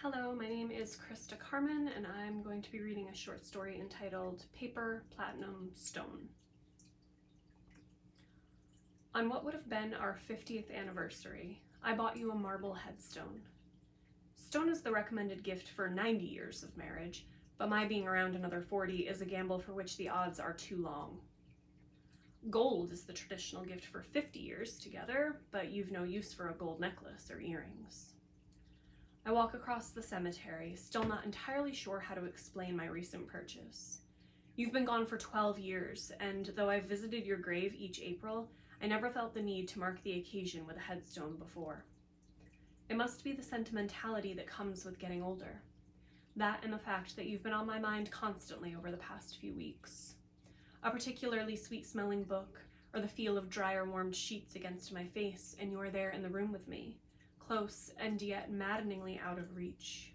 Hello, my name is Christa Carmen, and I'm going to be reading a short story entitled Paper, Platinum, Stone. On what would have been our 50th anniversary, I bought you a marble headstone. Stone is the recommended gift for 90 years of marriage, but my being around another 40 is a gamble for which the odds are too long. Gold is the traditional gift for 50 years together, but you've no use for a gold necklace or earrings. I walk across the cemetery, still not entirely sure how to explain my recent purchase. You've been gone for 12 years, and though I've visited your grave each April, I never felt the need to mark the occasion with a headstone before. It must be the sentimentality that comes with getting older. That and the fact that you've been on my mind constantly over the past few weeks. A particularly sweet-smelling book, or the feel of dry or warmed sheets against my face, and you are there in the room with me, close and yet maddeningly out of reach.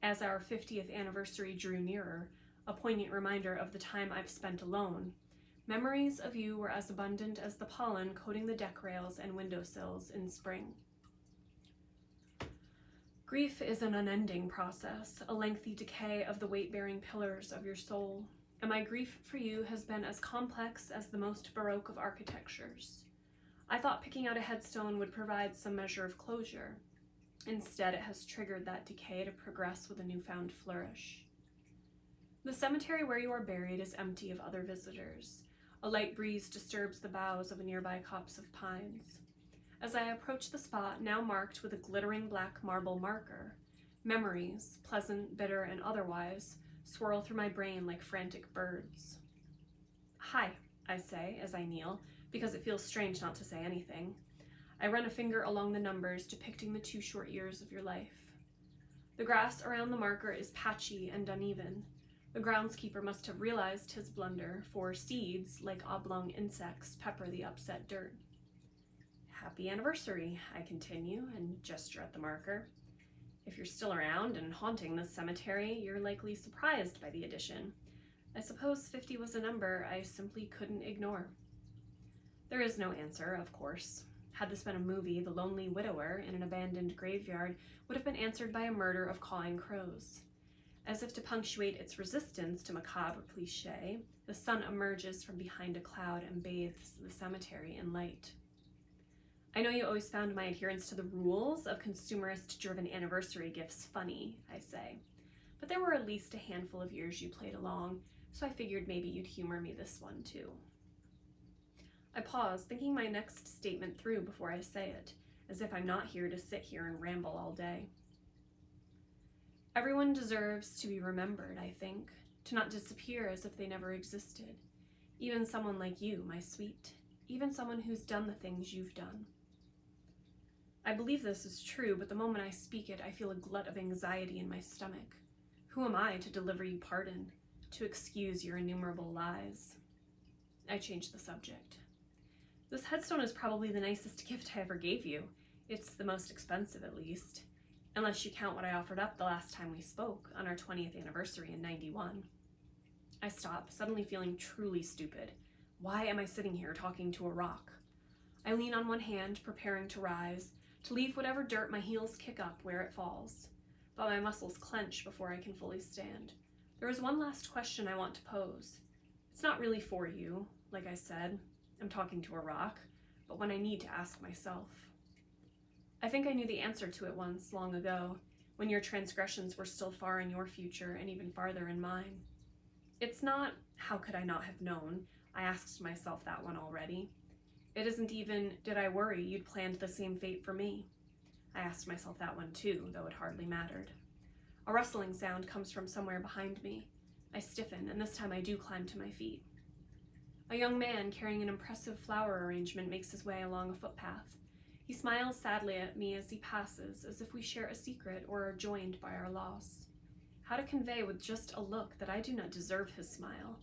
As our 50th anniversary drew nearer, a poignant reminder of the time I've spent alone, memories of you were as abundant as the pollen coating the deck rails and windowsills in spring. Grief is an unending process, a lengthy decay of the weight-bearing pillars of your soul, and my grief for you has been as complex as the most Baroque of architectures. I thought picking out a headstone would provide some measure of closure. Instead, it has triggered that decay to progress with a newfound flourish. The cemetery where you are buried is empty of other visitors. A light breeze disturbs the boughs of a nearby copse of pines. As I approach the spot, now marked with a glittering black marble marker, memories, pleasant, bitter, and otherwise, swirl through my brain like frantic birds. "Hi," I say as I kneel, because it feels strange not to say anything. I run a finger along the numbers depicting the 2 short years of your life. The grass around the marker is patchy and uneven. The groundskeeper must have realized his blunder, for seeds, like oblong insects, pepper the upset dirt. "Happy anniversary," I continue and gesture at the marker. If you're still around and haunting this cemetery, you're likely surprised by the addition. I suppose 50 was a number I simply couldn't ignore. There is no answer, of course. Had this been a movie, the lonely widower in an abandoned graveyard would have been answered by a murder of cawing crows. As if to punctuate its resistance to macabre cliché, the sun emerges from behind a cloud and bathes the cemetery in light. I know you always found my adherence to the rules of consumerist-driven anniversary gifts funny, I say, but there were at least a handful of years you played along, so I figured maybe you'd humor me this one too. I pause, thinking my next statement through before I say it, as if I'm not here to sit here and ramble all day. Everyone deserves to be remembered, I think, to not disappear as if they never existed. Even someone like you, my sweet, even someone who's done the things you've done. I believe this is true, but the moment I speak it, I feel a glut of anxiety in my stomach. Who am I to deliver you pardon, to excuse your innumerable lies? I change the subject. This headstone is probably the nicest gift I ever gave you. It's the most expensive, at least. Unless you count what I offered up the last time we spoke, on our 20th anniversary in '91. I stop, suddenly feeling truly stupid. Why am I sitting here talking to a rock? I lean on one hand, preparing to rise, to leave whatever dirt my heels kick up where it falls. But my muscles clench before I can fully stand. There is one last question I want to pose. It's not really for you, like I said. I'm talking to a rock, but one I need to ask myself. I think I knew the answer to it once, long ago, when your transgressions were still far in your future and even farther in mine. It's not, how could I not have known? I asked myself that one already. It isn't even, did I worry you'd planned the same fate for me? I asked myself that one too, though it hardly mattered. A rustling sound comes from somewhere behind me. I stiffen, and this time I do climb to my feet. A young man carrying an impressive flower arrangement makes his way along a footpath. He smiles sadly at me as he passes, as if we share a secret or are joined by our loss. How to convey with just a look that I do not deserve his smile?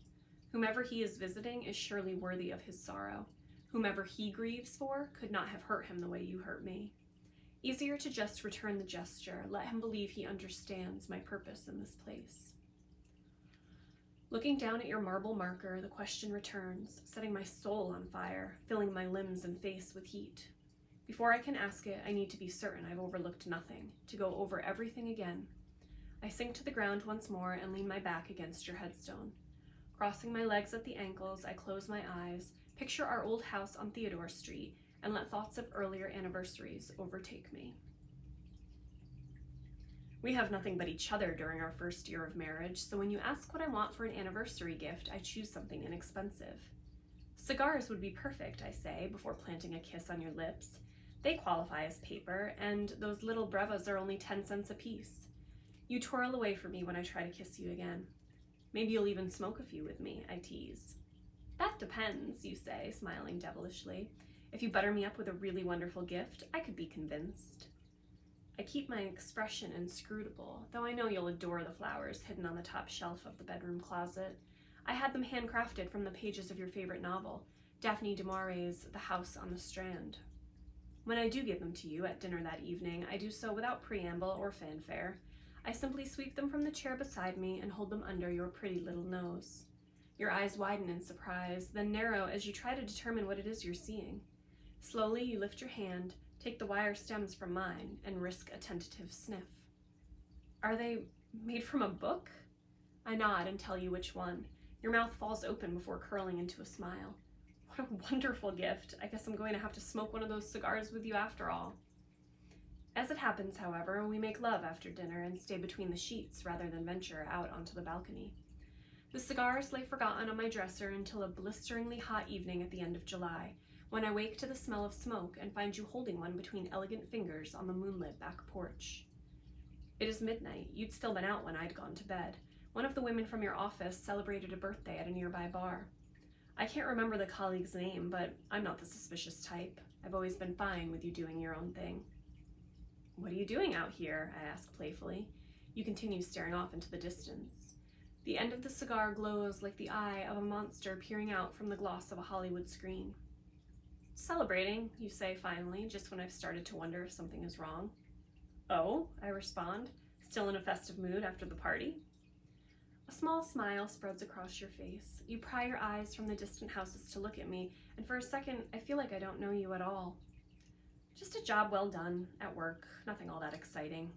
Whomever he is visiting is surely worthy of his sorrow. Whomever he grieves for could not have hurt him the way you hurt me. Easier to just return the gesture, let him believe he understands my purpose in this place. Looking down at your marble marker, the question returns, setting my soul on fire, filling my limbs and face with heat. Before I can ask it, I need to be certain I've overlooked nothing, to go over everything again. I sink to the ground once more and lean my back against your headstone. Crossing my legs at the ankles, I close my eyes, picture our old house on Theodore Street, and let thoughts of earlier anniversaries overtake me. We have nothing but each other during our first year of marriage, so when you ask what I want for an anniversary gift, I choose something inexpensive. Cigars would be perfect, I say, before planting a kiss on your lips. They qualify as paper, and those little brevas are only 10 cents apiece. You twirl away from me when I try to kiss you again. Maybe you'll even smoke a few with me, I tease. That depends, you say, smiling devilishly. If you butter me up with a really wonderful gift, I could be convinced. I keep my expression inscrutable, though I know you'll adore the flowers hidden on the top shelf of the bedroom closet. I had them handcrafted from the pages of your favorite novel, Daphne du Maurier's The House on the Strand. When I do give them to you at dinner that evening, I do so without preamble or fanfare. I simply sweep them from the chair beside me and hold them under your pretty little nose. Your eyes widen in surprise, then narrow as you try to determine what it is you're seeing. Slowly, you lift your hand, take the wire stems from mine, and risk a tentative sniff. Are they made from a book? I nod and tell you which one. Your mouth falls open before curling into a smile. What a wonderful gift. I guess I'm going to have to smoke one of those cigars with you after all. As it happens, however, we make love after dinner and stay between the sheets rather than venture out onto the balcony. The cigars lay forgotten on my dresser until a blisteringly hot evening at the end of July, when I wake to the smell of smoke and find you holding one between elegant fingers on the moonlit back porch. It is midnight. You'd still been out when I'd gone to bed. One of the women from your office celebrated a birthday at a nearby bar. I can't remember the colleague's name, but I'm not the suspicious type. I've always been fine with you doing your own thing. What are you doing out here? I ask playfully. You continue staring off into the distance. The end of the cigar glows like the eye of a monster peering out from the gloss of a Hollywood screen. Celebrating, you say finally, just when I've started to wonder if something is wrong. Oh, I respond, still in a festive mood after the party. A small smile spreads across your face. You pry your eyes from the distant houses to look at me, and for a second, I feel like I don't know you at all. Just a job well done, at work, nothing all that exciting.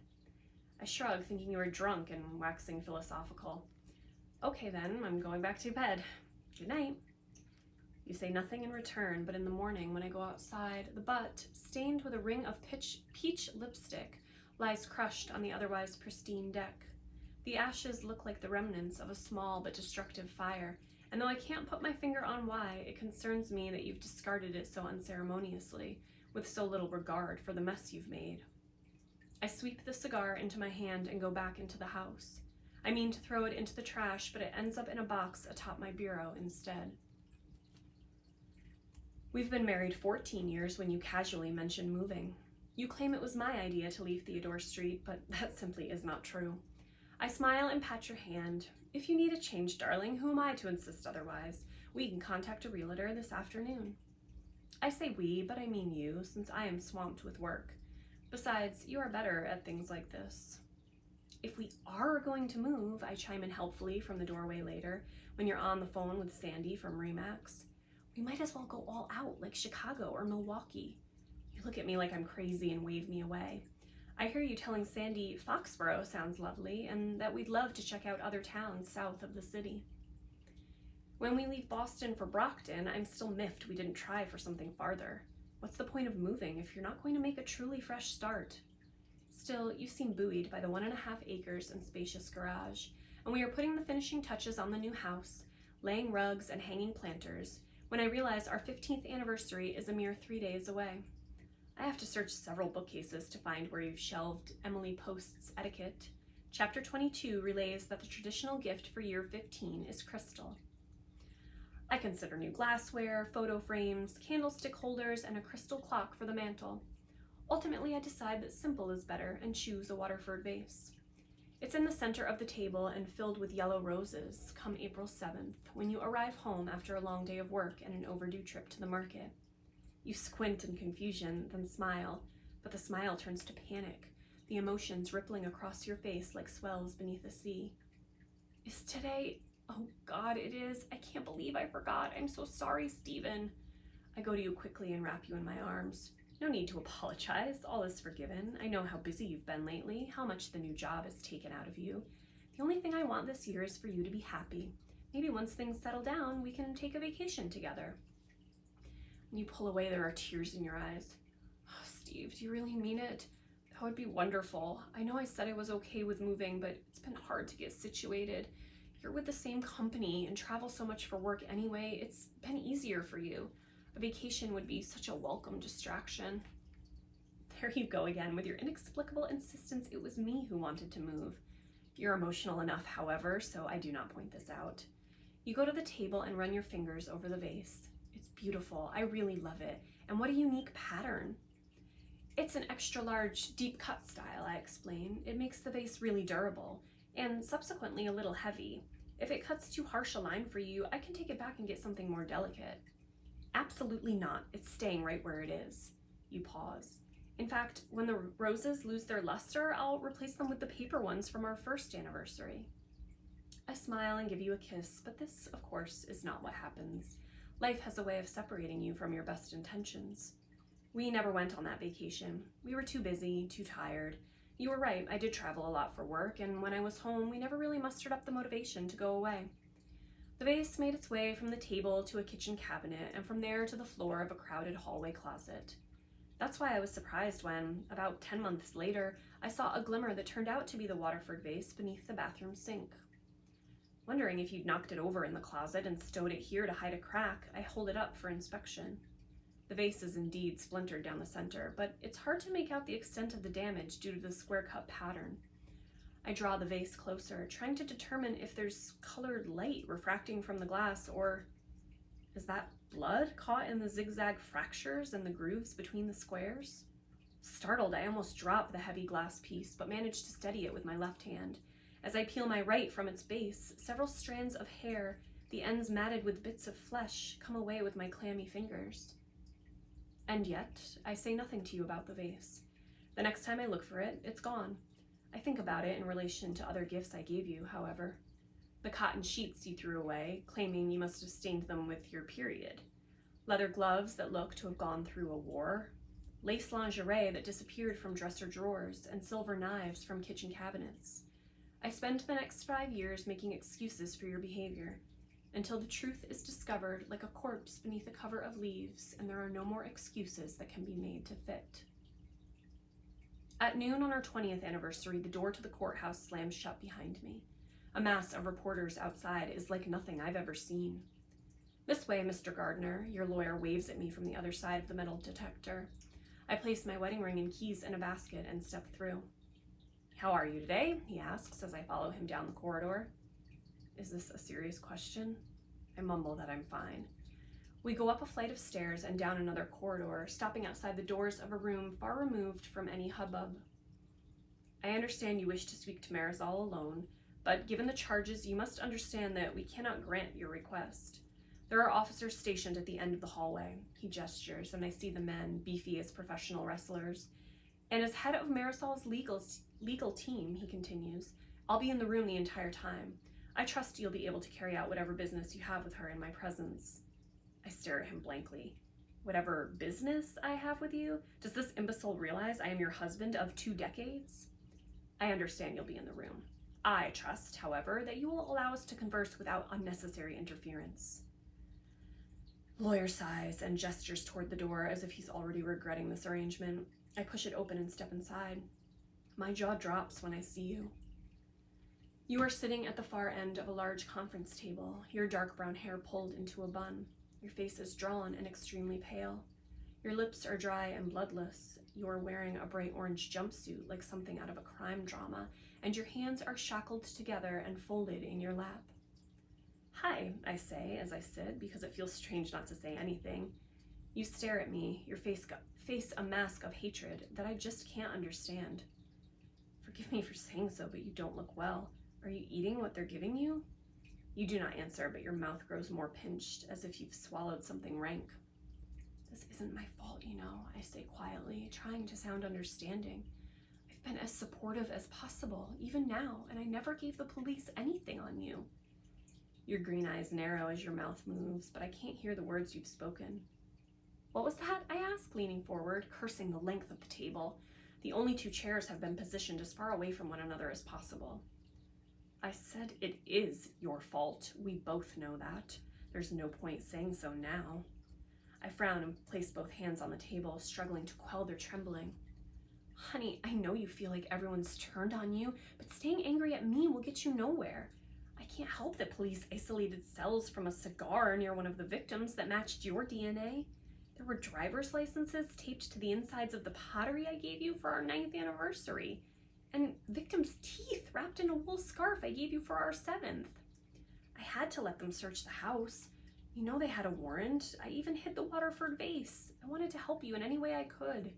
I shrug, thinking you were drunk and waxing philosophical. Okay then, I'm going back to bed. Good night. You say nothing in return, but in the morning when I go outside, the butt, stained with a ring of peach lipstick, lies crushed on the otherwise pristine deck. The ashes look like the remnants of a small but destructive fire, and though I can't put my finger on why, it concerns me that you've discarded it so unceremoniously, with so little regard for the mess you've made. I sweep the cigar into my hand and go back into the house. I mean to throw it into the trash, but it ends up in a box atop my bureau instead. We've been married 14 years when you casually mention moving. You claim it was my idea to leave Theodore Street, but that simply is not true. I smile and pat your hand. If you need a change, darling, who am I to insist otherwise? We can contact a realtor this afternoon. I say we, but I mean you, since I am swamped with work. Besides, you are better at things like this. If we are going to move, I chime in helpfully from the doorway later, when you're on the phone with Sandy from Remax. We might as well go all out, like Chicago or Milwaukee. You look at me like I'm crazy and wave me away. I hear you telling Sandy Foxborough sounds lovely, and that we'd love to check out other towns south of the city. When we leave Boston for Brockton, I'm still miffed we didn't try for something farther. What's the point of moving if you're not going to make a truly fresh start? Still, you seem buoyed by the 1.5 acres and spacious garage, and we are putting the finishing touches on the new house, laying rugs and hanging planters, when I realize our 15th anniversary is a mere 3 days away. I have to search several bookcases to find where you've shelved Emily Post's Etiquette. Chapter 22 relays that the traditional gift for year 15 is crystal. I consider new glassware, photo frames, candlestick holders, and a crystal clock for the mantel. Ultimately, I decide that simple is better and choose a Waterford vase. It's in the center of the table and filled with yellow roses come April 7th, when you arrive home after a long day of work and an overdue trip to the market. You squint in confusion, then smile, but the smile turns to panic, the emotions rippling across your face like swells beneath a sea. Is today? Oh God, it is. I can't believe I forgot. I'm so sorry, Stephen. I go to you quickly and wrap you in my arms. No need to apologize. All is forgiven. I know how busy you've been lately, how much the new job has taken out of you. The only thing I want this year is for you to be happy. Maybe once things settle down, we can take a vacation together. When you pull away, there are tears in your eyes. Oh, Steve, do you really mean it? That would be wonderful. I know I said I was okay with moving, but it's been hard to get situated. You're with the same company and travel so much for work anyway. It's been easier for you. A vacation would be such a welcome distraction. There you go again with your inexplicable insistence it was me who wanted to move. You're emotional enough, however, so I do not point this out. You go to the table and run your fingers over the vase. It's beautiful. I really love it. And what a unique pattern. It's an extra large, deep cut style, I explain. It makes the vase really durable and subsequently a little heavy. If it cuts too harsh a line for you, I can take it back and get something more delicate. Absolutely not. It's staying right where it is. You pause. In fact, when the roses lose their luster, I'll replace them with the paper ones from our first anniversary. I smile and give you a kiss, but this, of course, is not what happens. Life has a way of separating you from your best intentions. We never went on that vacation. We were too busy, too tired. You were right, I did travel a lot for work, and when I was home, we never really mustered up the motivation to go away. The vase made its way from the table to a kitchen cabinet, and from there to the floor of a crowded hallway closet. That's why I was surprised when, about 10 months later, I saw a glimmer that turned out to be the Waterford vase beneath the bathroom sink. Wondering if you'd knocked it over in the closet and stowed it here to hide a crack, I hold it up for inspection. The vase is indeed splintered down the center, but it's hard to make out the extent of the damage due to the square-cut pattern. I draw the vase closer, trying to determine if there's colored light refracting from the glass, or is that blood caught in the zigzag fractures and the grooves between the squares? Startled, I almost drop the heavy glass piece, but manage to steady it with my left hand. As I peel my right from its base, several strands of hair, the ends matted with bits of flesh, come away with my clammy fingers. And yet, I say nothing to you about the vase. The next time I look for it, it's gone. I think about it in relation to other gifts I gave you, however. The cotton sheets you threw away, claiming you must have stained them with your period. Leather gloves that look to have gone through a war. Lace lingerie that disappeared from dresser drawers, and silver knives from kitchen cabinets. I spent the next 5 years making excuses for your behavior, until the truth is discovered like a corpse beneath a cover of leaves, and there are no more excuses that can be made to fit. At noon on our 20th anniversary, the door to the courthouse slams shut behind me. A mass of reporters outside is like nothing I've ever seen. This way, Mr. Gardner, your lawyer waves at me from the other side of the metal detector. I place my wedding ring and keys in a basket and step through. How are you today? He asks as I follow him down the corridor. Is this a serious question? I mumble that I'm fine. We go up a flight of stairs and down another corridor, stopping outside the doors of a room far removed from any hubbub. I understand you wish to speak to Marisol alone, but given the charges, you must understand that we cannot grant your request. There are officers stationed at the end of the hallway. He gestures, and I see the men, beefy as professional wrestlers. And as head of Marisol's legal team, he continues, I'll be in the room the entire time. I trust you'll be able to carry out whatever business you have with her in my presence. I stare at him blankly. Whatever business I have with you? Does this imbecile realize I am your husband of 2 decades? I understand you'll be in the room. I trust, however, that you will allow us to converse without unnecessary interference. Lawyer sighs and gestures toward the door as if he's already regretting this arrangement. I push it open and step inside. My jaw drops when I see you. You are sitting at the far end of a large conference table, your dark brown hair pulled into a bun. Your face is drawn and extremely pale. Your lips are dry and bloodless. You are wearing a bright orange jumpsuit like something out of a crime drama, and your hands are shackled together and folded in your lap. Hi, I say as I sit, because it feels strange not to say anything. You stare at me, your face a mask of hatred that I just can't understand. Forgive me for saying so, but you don't look well. Are you eating what they're giving you? You do not answer, but your mouth grows more pinched, as if you've swallowed something rank. This isn't my fault, you know, I say quietly, trying to sound understanding. I've been as supportive as possible, even now, and I never gave the police anything on you. Your green eyes narrow as your mouth moves, but I can't hear the words you've spoken. What was that? I asked, leaning forward, cursing the length of the table. The only 2 chairs have been positioned as far away from one another as possible. I said it is your fault. We both know that. There's no point saying so now. I frowned and placed both hands on the table, struggling to quell their trembling. Honey, I know you feel like everyone's turned on you, but staying angry at me will get you nowhere. I can't help that police isolated cells from a cigar near one of the victims that matched your DNA. There were driver's licenses taped to the insides of the pottery I gave you for our 9th anniversary, and victims' teeth wrapped in a wool scarf I gave you for our 7th. I had to let them search the house. You know they had a warrant. I even hid the Waterford vase. I wanted to help you in any way I could.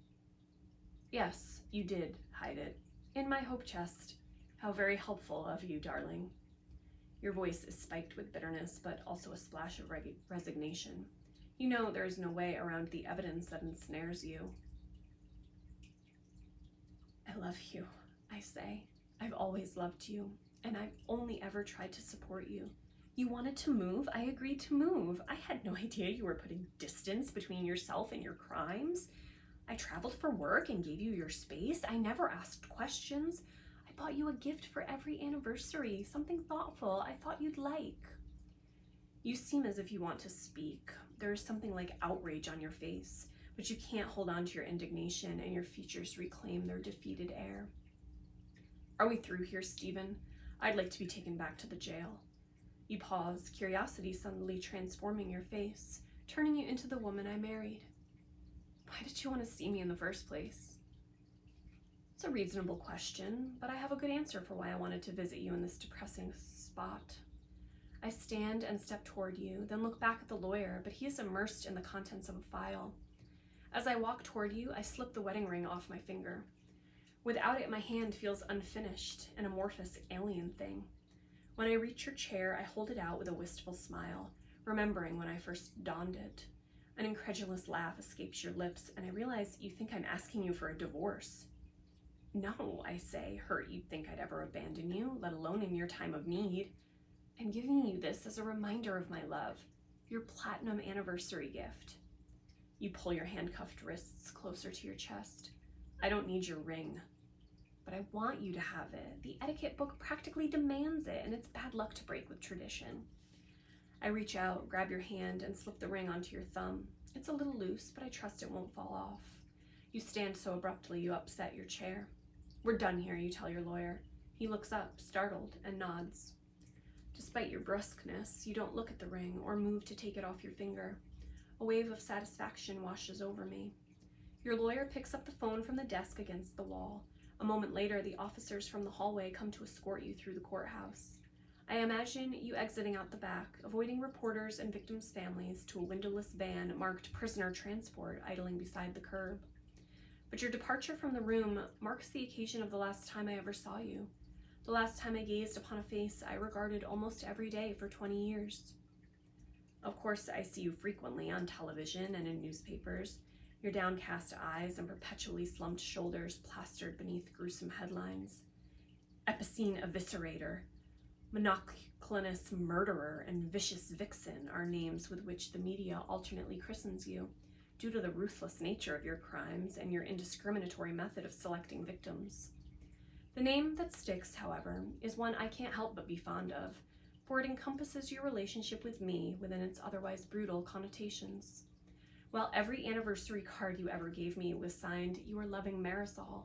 Yes, you did hide it. In my hope chest. How very helpful of you, darling. Your voice is spiked with bitterness, but also a splash of resignation. You know there is no way around the evidence that ensnares you. I love you, I say. I've always loved you, and I've only ever tried to support you. You wanted to move, I agreed to move. I had no idea you were putting distance between yourself and your crimes. I traveled for work and gave you your space. I never asked questions. I bought you a gift for every anniversary, something thoughtful I thought you'd like. You seem as if you want to speak. There is something like outrage on your face, but you can't hold on to your indignation, and your features reclaim their defeated air. Are we through here, Stephen? I'd like to be taken back to the jail. You pause, curiosity suddenly transforming your face, turning you into the woman I married. Why did you want to see me in the first place? It's a reasonable question, but I have a good answer for why I wanted to visit you in this depressing spot. I stand and step toward you, then look back at the lawyer, but he is immersed in the contents of a file. As I walk toward you, I slip the wedding ring off my finger. Without it, my hand feels unfinished, an amorphous alien thing. When I reach your chair, I hold it out with a wistful smile, remembering when I first donned it. An incredulous laugh escapes your lips, and I realize you think I'm asking you for a divorce. No, I say, hurt you'd think I'd ever abandon you, let alone in your time of need. I'm giving you this as a reminder of my love, your platinum anniversary gift. You pull your handcuffed wrists closer to your chest. I don't need your ring, but I want you to have it. The etiquette book practically demands it, and it's bad luck to break with tradition. I reach out, grab your hand, and slip the ring onto your thumb. It's a little loose, but I trust it won't fall off. You stand so abruptly you upset your chair. We're done here, you tell your lawyer. He looks up, startled, and nods. Despite your brusqueness, you don't look at the ring or move to take it off your finger. A wave of satisfaction washes over me. Your lawyer picks up the phone from the desk against the wall. A moment later, the officers from the hallway come to escort you through the courthouse. I imagine you exiting out the back, avoiding reporters and victims' families, to a windowless van marked prisoner transport idling beside the curb. But your departure from the room marks the occasion of the last time I ever saw you. The last time I gazed upon a face I regarded almost every day for 20 years. Of course, I see you frequently on television and in newspapers, your downcast eyes and perpetually slumped shoulders plastered beneath gruesome headlines. Epicene eviscerator, monoclonus murderer, and vicious vixen are names with which the media alternately christens you, due to the ruthless nature of your crimes and your indiscriminatory method of selecting victims. The name that sticks, however, is one I can't help but be fond of, for it encompasses your relationship with me within its otherwise brutal connotations. While every anniversary card you ever gave me was signed Your Loving Marisol,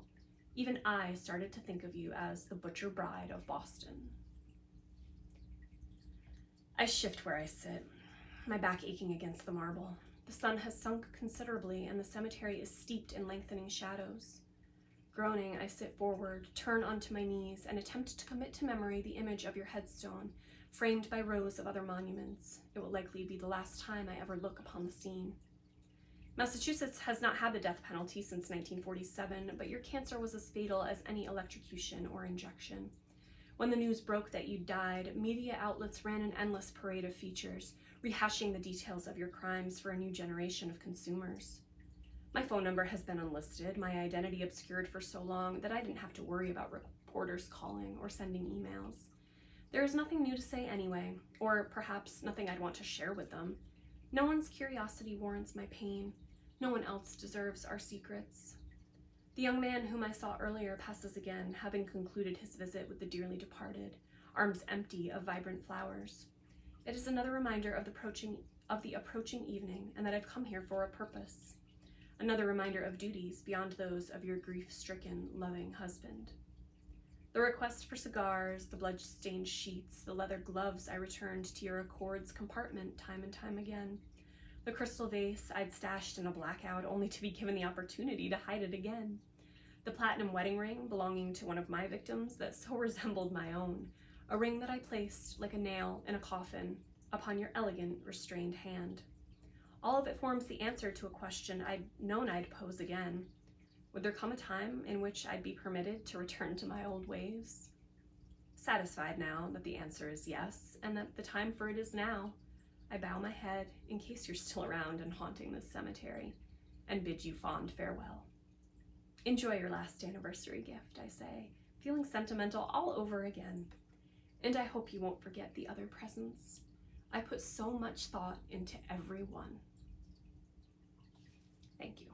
even I started to think of you as the Butcher Bride of Boston. I shift where I sit, my back aching against the marble. The sun has sunk considerably, and the cemetery is steeped in lengthening shadows. Groaning, I sit forward, turn onto my knees, and attempt to commit to memory the image of your headstone, framed by rows of other monuments. It will likely be the last time I ever look upon the scene. Massachusetts has not had the death penalty since 1947, but your cancer was as fatal as any electrocution or injection. When the news broke that you died, media outlets ran an endless parade of features, rehashing the details of your crimes for a new generation of consumers. My phone number has been unlisted, my identity obscured for so long that I didn't have to worry about reporters calling or sending emails. There is nothing new to say anyway, or perhaps nothing I'd want to share with them. No one's curiosity warrants my pain. No one else deserves our secrets. The young man whom I saw earlier passes again, having concluded his visit with the dearly departed, arms empty of vibrant flowers. It is another reminder of the approaching evening, and that I've come here for a purpose. Another reminder of duties beyond those of your grief-stricken, loving husband. The request for cigars, the blood-stained sheets, the leather gloves I returned to your Accords compartment time and time again. The crystal vase I'd stashed in a blackout only to be given the opportunity to hide it again. The platinum wedding ring belonging to one of my victims that so resembled my own, a ring that I placed like a nail in a coffin upon your elegant, restrained hand. All of it forms the answer to a question I'd known I'd pose again. Would there come a time in which I'd be permitted to return to my old ways? Satisfied now that the answer is yes, and that the time for it is now, I bow my head in case you're still around and haunting this cemetery, and bid you fond farewell. Enjoy your last anniversary gift, I say, feeling sentimental all over again. And I hope you won't forget the other presents. I put so much thought into every one. Thank you.